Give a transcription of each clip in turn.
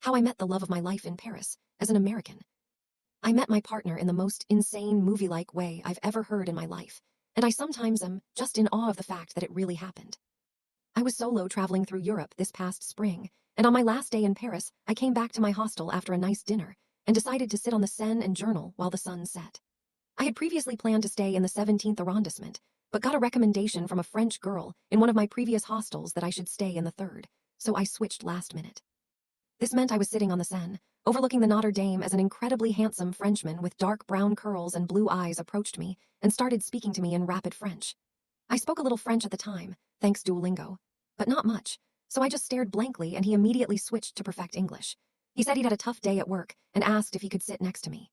how I met the love of my life in Paris as an American. I met my partner in the most insane movie-like way I've ever heard in my life, and I sometimes am just in awe of the fact that it really happened. I was solo traveling through Europe this past spring, and on my last day in Paris, I came back to my hostel after a nice dinner and decided to sit on the Seine and journal while the sun set. I had previously planned to stay in the 17th arrondissement, but got a recommendation from a French girl in one of my previous hostels that I should stay in the 3rd, so I switched last minute. This meant I was sitting on the Seine, overlooking the Notre Dame as an incredibly handsome Frenchman with dark brown curls and blue eyes approached me and started speaking to me in rapid French. I spoke a little French at the time, thanks Duolingo, but not much, so I just stared blankly and he immediately switched to perfect English. He said he'd had a tough day at work and asked if he could sit next to me.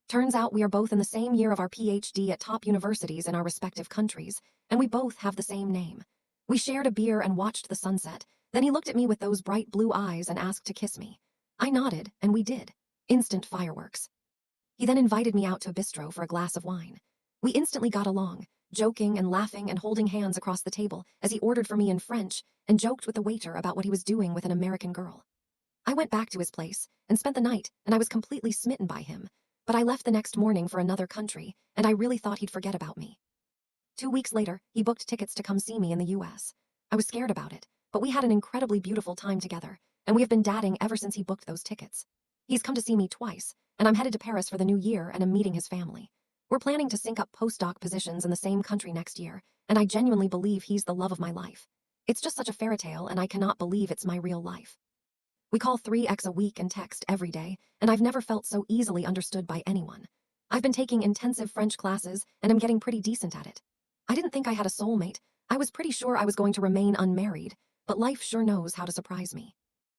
Turns out we are both in the same year of our PhD at top universities in our respective countries, and we both have the same name. We shared a beer and watched the sunset. Then he looked at me with those bright blue eyes and asked to kiss me. I nodded, and we did. Instant fireworks. He then invited me out to a bistro for a glass of wine. We instantly got along, joking and laughing and holding hands across the table as he ordered for me in French and joked with the waiter about what he was doing with an American girl. I went back to his place and spent the night, and I was completely smitten by him. But I left the next morning for another country, and I really thought he'd forget about me. 2 weeks later, he booked tickets to come see me in the US. I was scared about it, but we had an incredibly beautiful time together, and we have been dating ever since he booked those tickets. He's come to see me twice, and I'm headed to Paris for the new year and am meeting his family. We're planning to sync up postdoc positions in the same country next year, and I genuinely believe he's the love of my life. It's just such a fairy tale, and I cannot believe it's my real life. We call 3x a week and text every day, and I've never felt so easily understood by anyone. I've been taking intensive French classes, and I'm getting pretty decent at it. I didn't think I had a soulmate. I was pretty sure I was going to remain unmarried, but life sure knows how to surprise me.